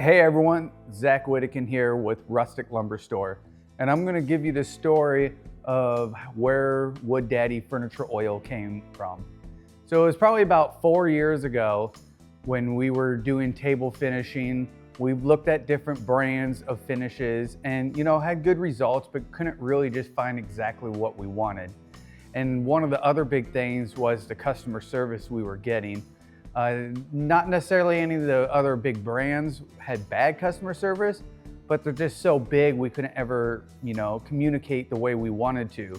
Hey everyone, Zach Whittakin here with Rustic Lumber Store, and I'm gonna give you the story of where Woodaddy furniture oil came from. So it was probably about 4 years ago when we were doing table finishing. We looked at different brands of finishes and had good results, but couldn't really just find exactly what we wanted. And one of the other big things was the customer service we were getting. Not necessarily any of the other big brands had bad customer service, but they're just so big we couldn't ever, communicate the way we wanted to.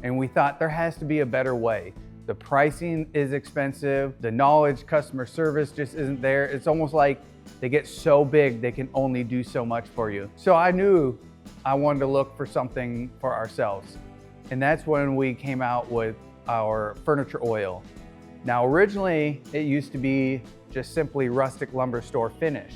And we thought there has to be a better way. The pricing is expensive, the knowledge, customer service just isn't there. It's almost like they get so big they can only do so much for you. So I knew I wanted to look for something for ourselves. And that's when we came out with our furniture oil. Now, originally, it used to be just simply Rustic Lumber Store Finish,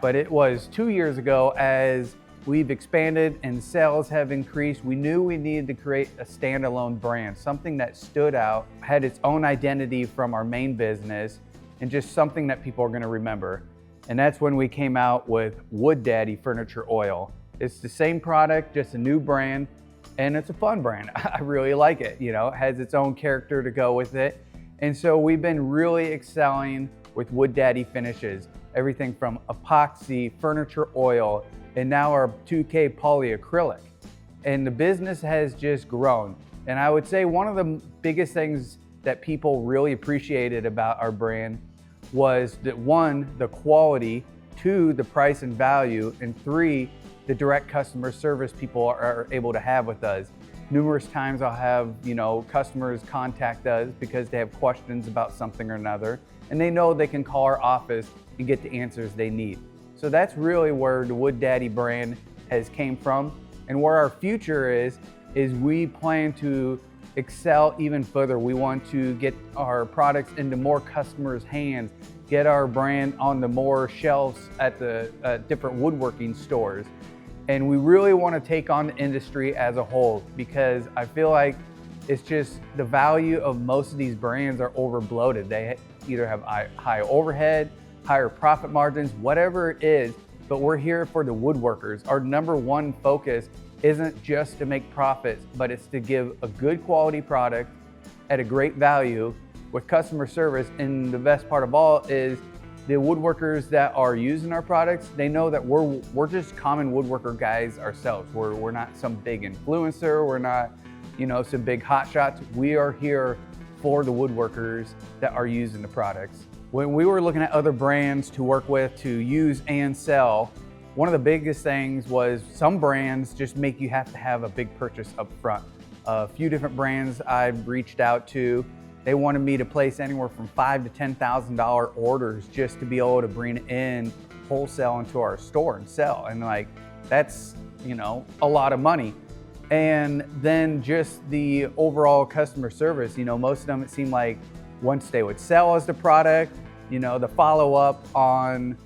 but it was 2 years ago as we've expanded and sales have increased. We knew we needed to create a standalone brand, something that stood out, had its own identity from our main business, and just something that people are gonna remember. And that's when we came out with Woodaddy Furniture Oil. It's the same product, just a new brand, and it's a fun brand. I really like it, it has its own character to go with it. And so we've been really excelling with Woodaddy finishes, everything from epoxy, furniture oil, and now our 2K polyacrylic. And the business has just grown. And I would say one of the biggest things that people really appreciated about our brand was that 1, the quality, 2, the price and value, and 3, the direct customer service people are able to have with us. Numerous times I'll have, customers contact us because they have questions about something or another, and they know they can call our office and get the answers they need. So that's really where the Woodaddy brand has came from, and where our future is we plan to excel even further. We want to get our products into more customers' hands, get our brand on the more shelves at the different woodworking stores. And we really want to take on the industry as a whole, because I feel like it's just the value of most of these brands are over bloated. They either have high overhead, higher profit margins, whatever it is, but we're here for the woodworkers. Our number one focus isn't just to make profits, but it's to give a good quality product at a great value with customer service. And the best part of all is the woodworkers that are using our products, they know that we're just common woodworker guys ourselves. We're not some big influencer, we're not, some big hot shots. We are here for the woodworkers that are using the products. When we were looking at other brands to work with, to use and sell, one of the biggest things was some brands just make you have to have a big purchase up front. A few different brands I've reached out to, they wanted me to place anywhere from $5,000 to $10,000 orders just to be able to bring in wholesale into our store and sell. And that's, a lot of money. And then just the overall customer service, most of them, it seemed like once they would sell us the product, the follow up on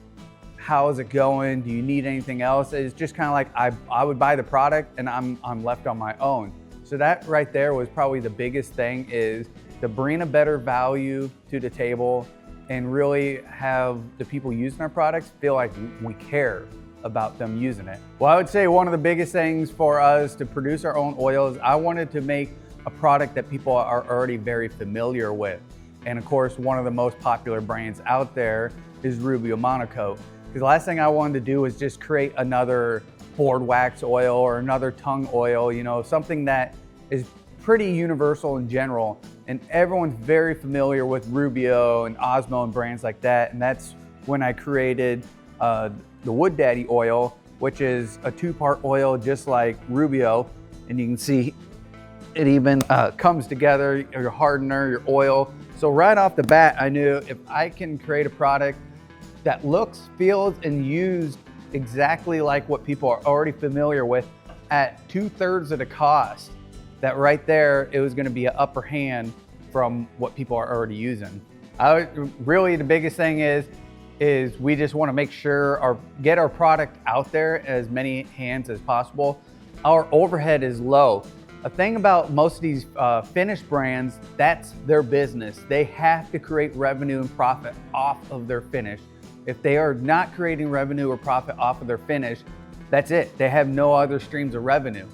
how is it going? Do you need anything else? It's just kind of like I would buy the product and I'm left on my own. So that right there was probably the biggest thing, is to bring a better value to the table and really have the people using our products feel like we care about them using it. Well, I would say one of the biggest things for us to produce our own oils, I wanted to make a product that people are already very familiar with. And of course, one of the most popular brands out there is Rubio Monocoat. Because the last thing I wanted to do was just create another board wax oil or another tongue oil, something that is pretty universal in general, and everyone's very familiar with Rubio and Osmo and brands like that. And that's when I created the Woodaddy oil, which is a 2-part oil just like Rubio. And you can see it even comes together, your hardener, your oil. So right off the bat, I knew if I can create a product that looks, feels, and used exactly like what people are already familiar with at 2/3 of the cost, that right there, it was gonna be an upper hand from what people are already using. Really, the biggest thing is we just wanna make sure get our product out there as many hands as possible. Our overhead is low. A thing about most of these finished brands, that's their business. They have to create revenue and profit off of their finish. If they are not creating revenue or profit off of their finish, that's it. They have no other streams of revenue.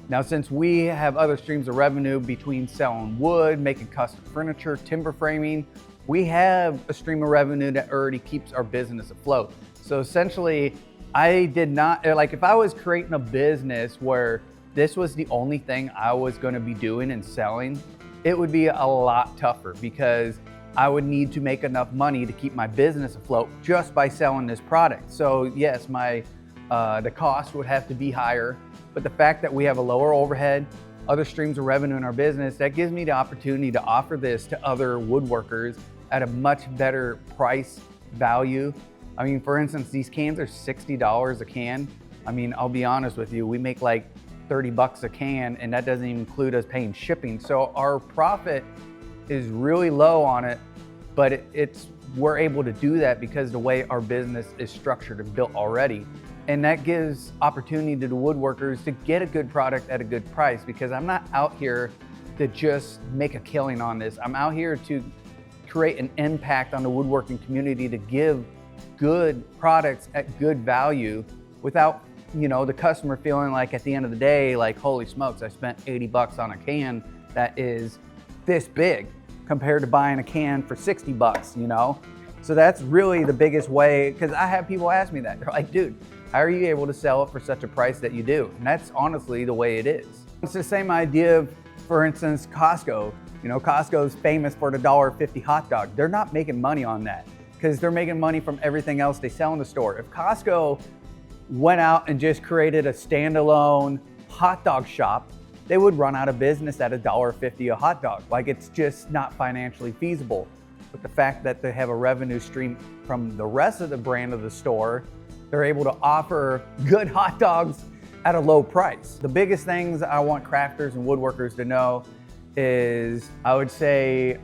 Now, since we have other streams of revenue between selling wood, making custom furniture, timber framing, we have a stream of revenue that already keeps our business afloat. So essentially, I did not, like if I was creating a business where this was the only thing I was gonna be doing and selling, it would be a lot tougher because I would need to make enough money to keep my business afloat just by selling this product. So yes, the cost would have to be higher, but the fact that we have a lower overhead, other streams of revenue in our business, that gives me the opportunity to offer this to other woodworkers at a much better price value. I mean, for instance, these cans are $60 a can. I mean, I'll be honest with you, we make like 30 bucks a can, and that doesn't even include us paying shipping. So our profit is really low on it, but we're able to do that because the way our business is structured and built already. And that gives opportunity to the woodworkers to get a good product at a good price, because I'm not out here to just make a killing on this. I'm out here to create an impact on the woodworking community, to give good products at good value without, the customer feeling like at the end of the day, like, holy smokes, I spent 80 bucks on a can that is this big compared to buying a can for 60 bucks, So that's really the biggest way, because I have people ask me that. They're like, dude, how are you able to sell it for such a price that you do? And that's honestly the way it is. It's the same idea of, for instance, Costco. Costco is famous for the $1.50 hot dog. They're not making money on that because they're making money from everything else they sell in the store. If Costco went out and just created a standalone hot dog shop, they would run out of business at $1.50 a hot dog. Like, it's just not financially feasible. But the fact that they have a revenue stream from the rest of the brand of the store, they're able to offer good hot dogs at a low price. The biggest things I want crafters and woodworkers to know is, I would say,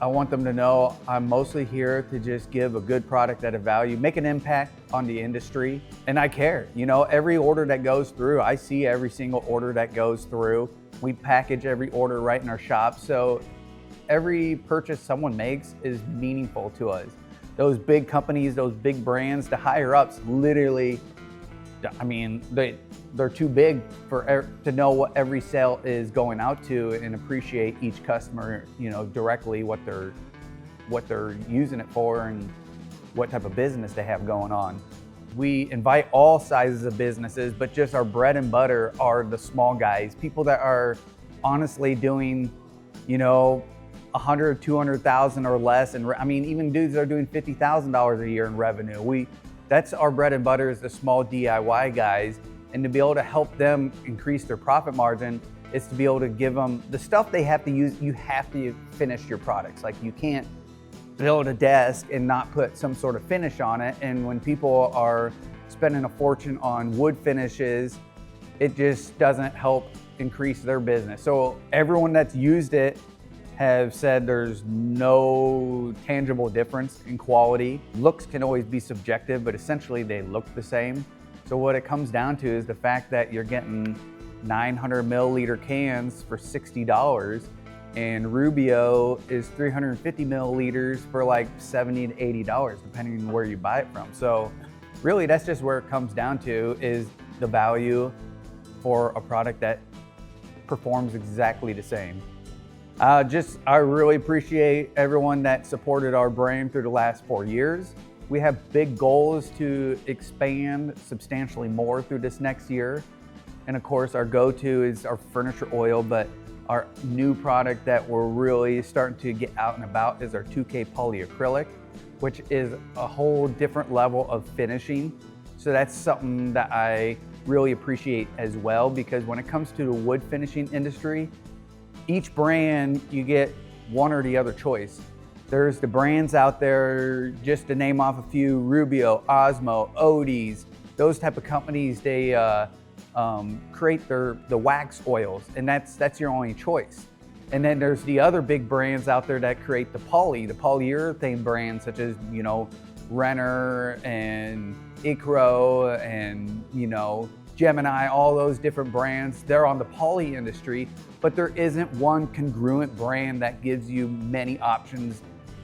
I want them to know I'm mostly here to just give a good product at a value, make an impact on the industry, and I care. Every order that goes through, I see every single order that goes through. We package every order right in our shop, so every purchase someone makes is meaningful to us. Those big companies, those big brands, the higher ups, literally, I mean, they're too big to know what every sale is going out to and appreciate each customer, directly what they're using it for and what type of business they have going on. We invite all sizes of businesses, but just our bread and butter are the small guys, people that are honestly doing, 100, 200,000 or less. And I mean, even dudes that are doing $50,000 a year in revenue. That's our bread and butter, is the small DIY guys. And to be able to help them increase their profit margin is to be able to give them the stuff they have to use. You have to finish your products. Like, you can't build a desk and not put some sort of finish on it. And when people are spending a fortune on wood finishes, it just doesn't help increase their business. So everyone that's used it have said there's no tangible difference in quality. Looks can always be subjective, but essentially they look the same. So what it comes down to is the fact that you're getting 900 milliliter cans for $60, and Rubio is 350 milliliters for like $70 to $80, depending on where you buy it from. So really, that's just where it comes down to, is the value for a product that performs exactly the same. I really appreciate everyone that supported our brand through the last 4 years. We have big goals to expand substantially more through this next year. And of course, our go-to is our furniture oil, but our new product that we're really starting to get out and about is our 2K polyacrylic, which is a whole different level of finishing. So that's something that I really appreciate as well, because when it comes to the wood finishing industry, each brand, you get one or the other choice. There's the brands out there, just to name off a few: Rubio, Osmo, Odie's, those type of companies. They create the wax oils, and that's your only choice. And then there's the other big brands out there that create the polyurethane brands, such as Renner and Icro and Gemini, all those different brands. They're on the poly industry, but there isn't one congruent brand that gives you many options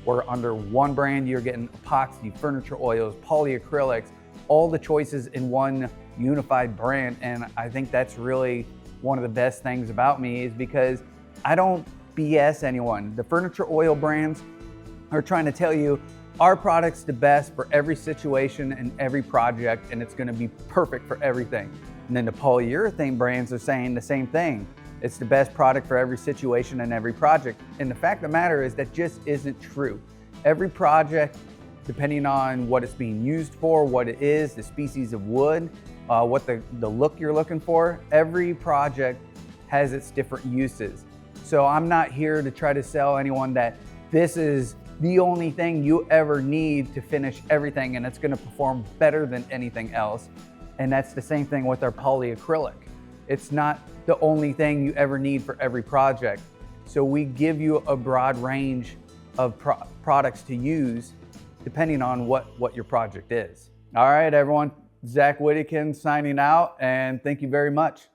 or under one brand, you're getting epoxy, furniture oils, polyacrylics, all the choices in one unified brand. And I think that's really one of the best things about me, is because I don't BS anyone. The furniture oil brands are trying to tell you our product's the best for every situation and every project, and it's gonna be perfect for everything. And then the polyurethane brands are saying the same thing. It's the best product for every situation and every project. And the fact of the matter is that just isn't true. Every project, depending on what it's being used for, what it is, the species of wood, what the look you're looking for, every project has its different uses. So I'm not here to try to sell anyone that this is the only thing you ever need to finish everything and it's gonna perform better than anything else. And that's the same thing with our polyacrylic. It's not the only thing you ever need for every project. So we give you a broad range of products to use depending on what your project is. All right, everyone, Zach Whittikin signing out, and thank you very much.